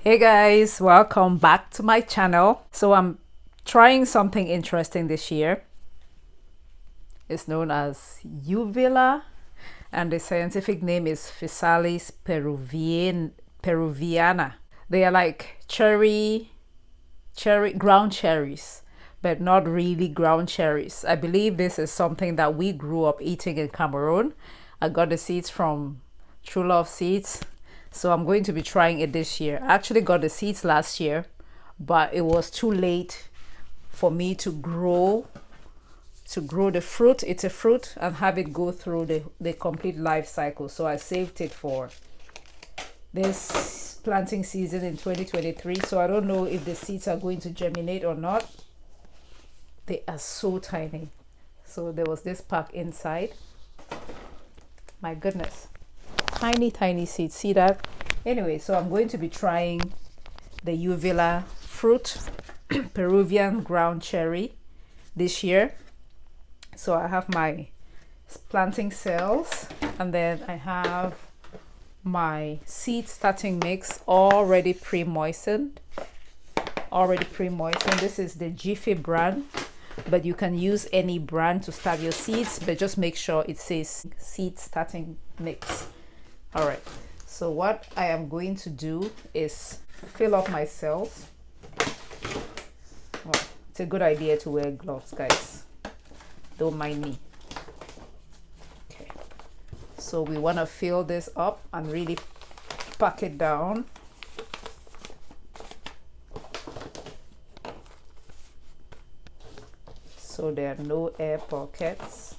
Hey guys, welcome back to my channel. So I'm trying something interesting this year. It's known as Uvilla and the scientific name is Physalis peruviana. They are like ground cherries, but not really ground cherries. I believe this is something that we grew up eating in Cameroon. I got the seeds from True Love Seeds. So I'm going to be trying it this year. I actually got the seeds last year, but it was too late for me to grow the fruit. It's a fruit and have it go through the complete life cycle. So I saved it for this planting season in 2023. So I don't know if the seeds are going to germinate or not. They are so tiny. So there was this pack inside. My goodness. Tiny seeds. See that? Anyway, so I'm going to be trying the Uvilla fruit Peruvian ground cherry this year. So I have my planting cells and then I have my seed starting mix already pre-moistened. This is the Jiffy brand, but you can use any brand to start your seeds, but just make sure it says seed starting mix. All right, so what I am going to do is fill up my cells. Well, it's a good idea to wear gloves, guys. Don't mind me. Okay, so we want to fill this up and really pack it down. So there are no air pockets.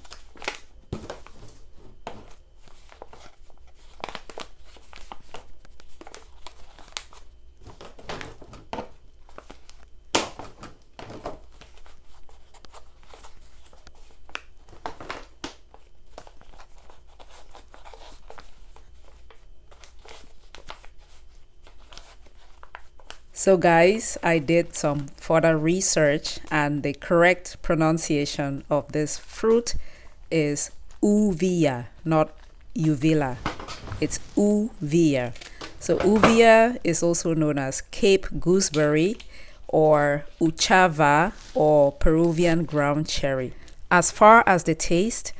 So guys, I did some further research and the correct pronunciation of this fruit is Uvilla, not Uvilla. It's Uvilla. So Uvilla is also known as Cape Gooseberry or Uchava or Peruvian ground cherry. As far as the taste,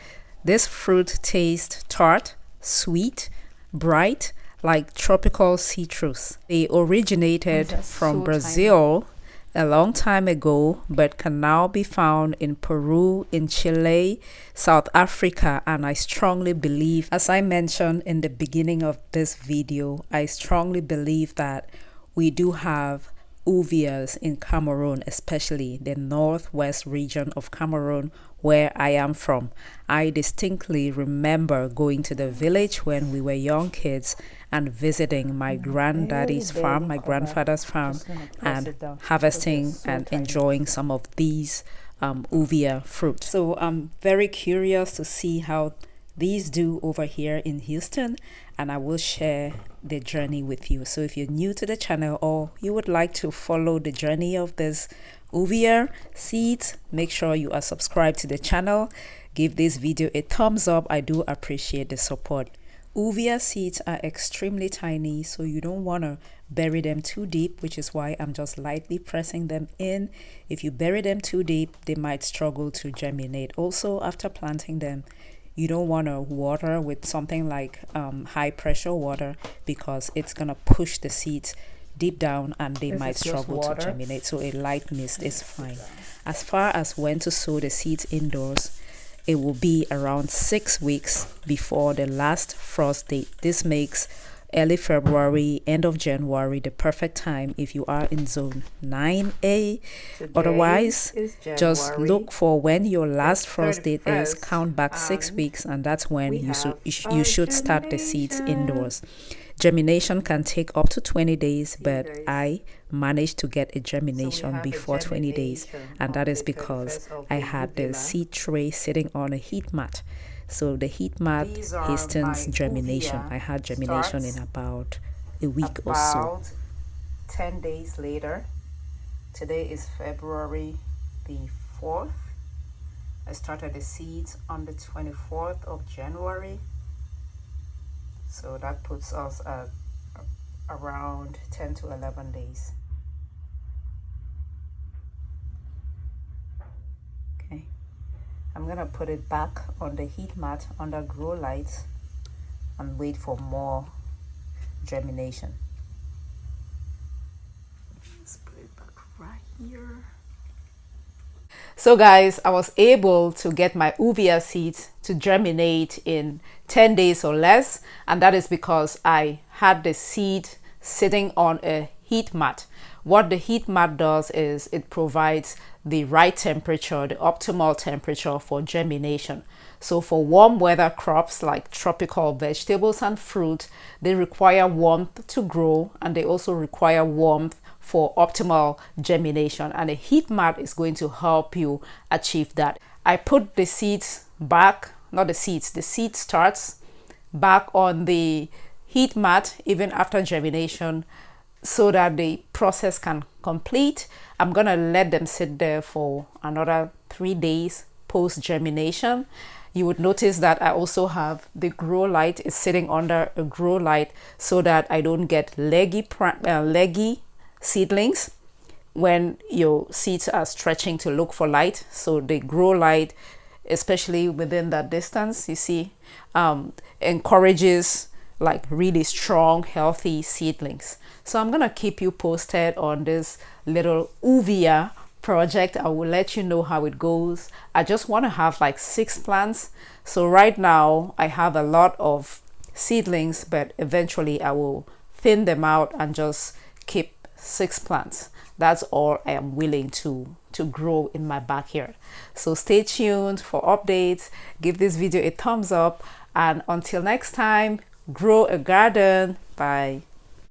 this fruit tastes tart, sweet, bright, like tropical citrus. They originated from Brazil a long time ago, but can now be found in Peru, in Chile, South Africa, and I strongly believe, as I mentioned in the beginning of this video, I strongly believe that we do have uvillas in Cameroon, especially the northwest region of Cameroon where I am from. I distinctly remember going to the village when we were young kids and visiting my granddaddy's farm, my grandfather's farm, and harvesting and enjoying some of these uvilla fruit. So I'm very curious to see how these do over here in Houston, and I will share the journey with you. So if you're new to the channel or you would like to follow the journey of this uvilla seeds, make sure you are subscribed to the channel. Give this video a thumbs up. I do appreciate the support. Uvilla seeds are extremely tiny, so you don't want to bury them too deep, which is why I'm just lightly pressing them in. If you bury them too deep, they might struggle to germinate. Also, after planting them, you don't want to water with something like high pressure water because it's going to push the seeds deep down and they might struggle to germinate. So a light mist is fine. As far as when to sow the seeds indoors, it will be around 6 weeks before the last frost date. This makes early February, end of January the perfect time if you are in zone 9A. Otherwise, just look for when your last frost date is, count back 6 weeks, and that's when you should start the seeds indoors. Germination can take up to 20 days, but I managed to get a germination before 20 days, and that is because I had the seed tray sitting on a heat mat. So the heat mat hastens germination. I had germination in about a week or so. 10 days later, today is February the 4th. I started the seeds on the 24th of January. So that puts us at around 10 to 11 days. Okay, I'm gonna put it back on the heat mat under grow lights and wait for more germination. Let's put it back right here. So guys, I was able to get my Uvilla seeds to germinate in 10 days or less, and that is because I had the seed sitting on a heat mat. What the heat mat does is it provides the right temperature, the optimal temperature for germination. So for warm weather crops like tropical vegetables and fruit, they require warmth to grow, and they also require warmth for optimal germination, and a heat mat is going to help you achieve that. I put the seeds back, not the seeds, the seed starts back on the heat mat even after germination so that the process can complete. I'm gonna let them sit there for another 3 days post germination. You would notice that I also have the grow light is sitting under a grow light so that I don't get leggy seedlings when your seeds are stretching to look for light. So the grow light, especially within that distance, you see, encourages like really strong, healthy seedlings. So I'm gonna keep you posted on this little Uvilla project. I will let you know how it goes. I just want to have like 6 plants. So right now I have a lot of seedlings, but eventually I will thin them out and just keep 6 plants. That's all I am willing to grow in my backyard. So stay tuned for updates. Give this video a thumbs up, and until next time, grow a garden. Bye.